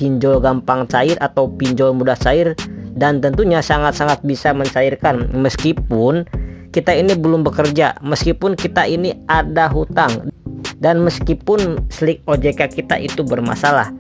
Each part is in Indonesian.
pinjol gampang cair atau pinjol mudah cair, dan tentunya sangat-sangat bisa mencairkan meskipun kita ini belum bekerja, meskipun kita ini ada hutang, dan meskipun slik OJK kita itu bermasalah.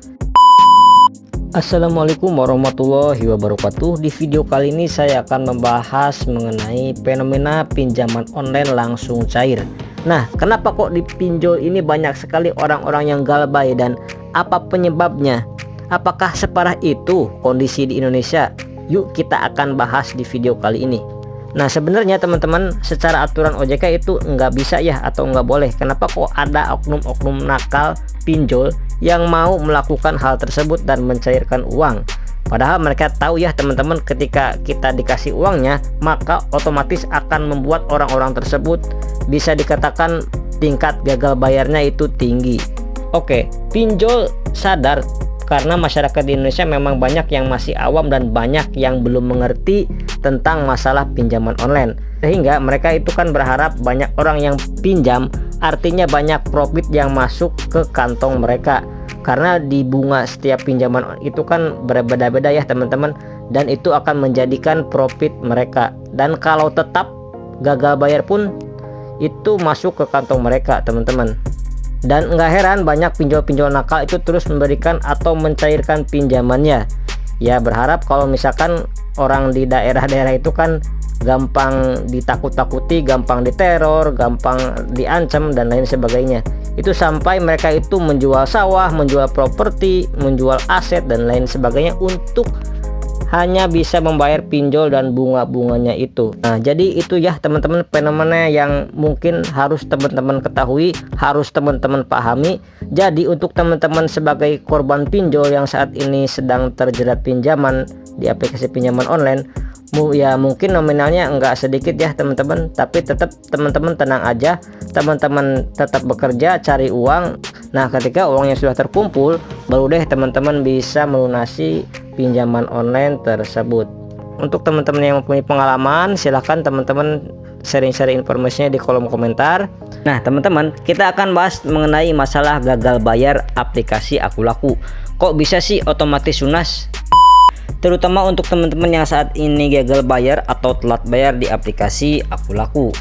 Assalamualaikum warahmatullahi wabarakatuh. Di video kali ini saya akan membahas mengenai fenomena pinjaman online langsung cair. Nah, kenapa kok di pinjol ini banyak sekali orang-orang yang galbay dan apa penyebabnya? Apakah separah itu kondisi di Indonesia? Yuk kita akan bahas di video kali ini. Nah, sebenarnya teman-teman, secara aturan OJK itu nggak bisa ya, atau nggak boleh. Kenapa kok ada oknum-oknum nakal pinjol yang mau melakukan hal tersebut dan mencairkan uang? Padahal mereka tahu ya teman-teman, ketika kita dikasih uangnya, maka otomatis akan membuat orang-orang tersebut bisa dikatakan tingkat gagal bayarnya itu tinggi. Oke, pinjol sadar karena masyarakat di Indonesia memang banyak yang masih awam dan banyak yang belum mengerti tentang masalah pinjaman online, sehingga mereka itu kan berharap banyak orang yang pinjam, artinya banyak profit yang masuk ke kantong mereka, karena di bunga setiap pinjaman itu kan berbeda-beda ya teman-teman, dan itu akan menjadikan profit mereka, dan kalau tetap gagal bayar pun itu masuk ke kantong mereka teman-teman. Dan nggak heran banyak pinjol-pinjol nakal itu terus memberikan atau mencairkan pinjamannya. Ya, berharap kalau misalkan orang di daerah-daerah itu kan gampang ditakut-takuti, gampang diteror, gampang diancam dan lain sebagainya. Itu sampai mereka itu menjual sawah, menjual properti, menjual aset dan lain sebagainya untuk hanya bisa membayar pinjol dan bunga-bunganya itu. Nah, jadi itu ya teman-teman fenomena yang mungkin harus teman-teman ketahui, harus teman-teman pahami. Jadi untuk teman-teman sebagai korban pinjol yang saat ini sedang terjerat pinjaman di aplikasi pinjaman online, ya mungkin nominalnya enggak sedikit ya teman-teman, tapi tetap teman-teman tenang aja, teman-teman tetap bekerja cari uang. Nah, ketika uangnya sudah terkumpul, baru deh teman-teman bisa melunasi pinjaman online tersebut. Untuk teman-teman yang mempunyai pengalaman, silahkan teman-teman sharing-sharing informasinya di kolom komentar. Nah teman-teman, kita akan bahas mengenai masalah gagal bayar aplikasi Akulaku. Kok bisa sih otomatis lunas? Terutama untuk teman-teman yang saat ini gagal bayar atau telat bayar di aplikasi Akulaku.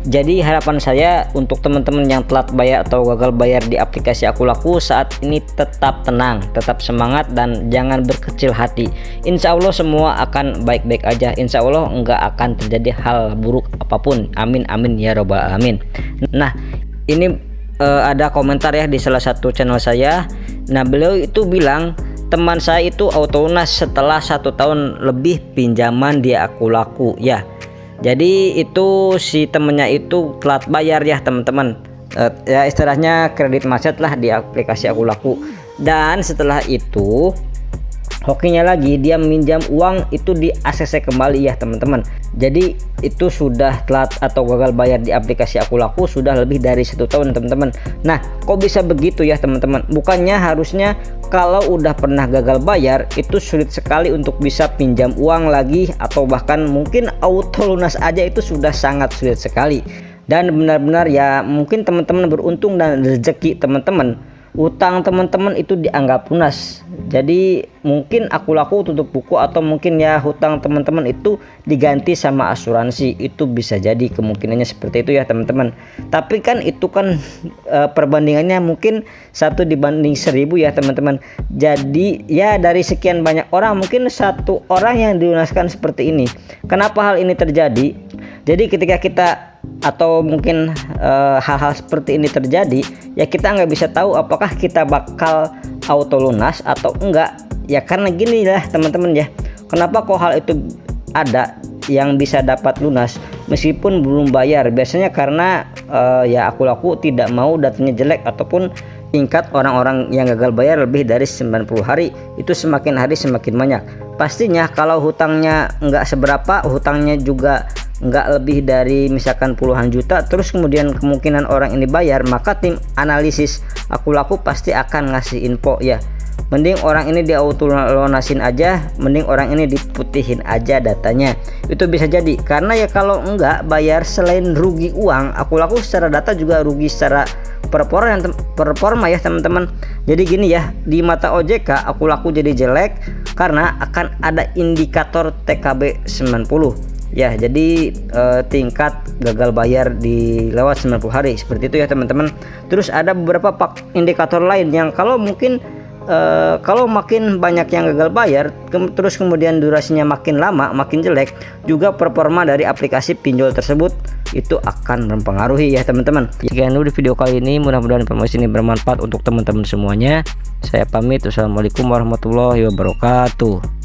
Jadi harapan saya untuk teman-teman yang telat bayar atau gagal bayar di aplikasi Akulaku saat ini tetap tenang, tetap semangat, dan jangan berkecil hati. Insya Allah semua akan baik-baik aja. Insya Allah nggak akan terjadi hal buruk apapun. Amin amin ya robbal alamin. Nah, ini ada komentar ya di salah satu channel saya. Nah, beliau itu bilang teman saya itu auto lunas setelah 1 tahun lebih pinjaman di Akulaku ya. Jadi itu si temennya itu telat bayar ya teman-teman, ya istilahnya kredit macet lah di aplikasi Akulaku. Dan setelah itu hokinya lagi dia minjam uang itu di ACC kembali ya teman-teman. Jadi itu sudah telat atau gagal bayar di aplikasi Akulaku sudah lebih dari 1 tahun teman-teman. Nah, kok bisa begitu ya teman-teman? Bukannya harusnya kalau udah pernah gagal bayar itu sulit sekali untuk bisa pinjam uang lagi, atau bahkan mungkin auto lunas aja itu sudah sangat sulit sekali. Dan benar-benar ya mungkin teman-teman beruntung dan rezeki teman-teman, utang teman-teman itu dianggap lunas. Jadi mungkin Akulaku tutup buku, atau mungkin ya hutang teman-teman itu diganti sama asuransi. Itu bisa jadi kemungkinannya seperti itu ya teman-teman. Tapi kan itu kan perbandingannya mungkin 1 dibanding 1000 ya teman-teman. Jadi ya dari sekian banyak orang mungkin 1 orang yang dilunaskan seperti ini. Kenapa hal ini terjadi? Jadi ketika kita atau mungkin hal-hal seperti ini terjadi, ya kita nggak bisa tahu apakah kita bakal auto lunas atau enggak ya, karena gini lah teman-teman ya, kenapa kok hal itu ada yang bisa dapat lunas meskipun belum bayar? Biasanya karena ya Akulaku tidak mau datanya jelek, ataupun tingkat orang-orang yang gagal bayar lebih dari 90 hari itu semakin hari semakin banyak. Pastinya kalau hutangnya nggak seberapa, hutangnya juga nggak lebih dari misalkan puluhan juta, terus kemudian kemungkinan orang ini bayar, maka tim analisis Akulaku pasti akan ngasih info ya, mending orang ini di auto lunasin aja, mending orang ini diputihin aja datanya. Itu bisa jadi, karena ya kalau enggak bayar, selain rugi uang, aku laku secara data juga rugi secara performa ya teman-teman. Jadi gini ya, di mata OJK aku laku jadi jelek karena akan ada indikator TKB 90 ya. Jadi tingkat gagal bayar di lewat 90 hari seperti itu ya teman-teman. Terus ada beberapa indikator lain yang kalau mungkin kalau makin banyak yang gagal bayar, terus kemudian durasinya makin lama, makin jelek, juga performa dari aplikasi pinjol tersebut itu akan mempengaruhi ya teman-teman. Sekian dulu di video kali ini, mudah-mudahan informasi ini bermanfaat untuk teman-teman semuanya. Saya pamit, wassalamualaikum warahmatullahi wabarakatuh.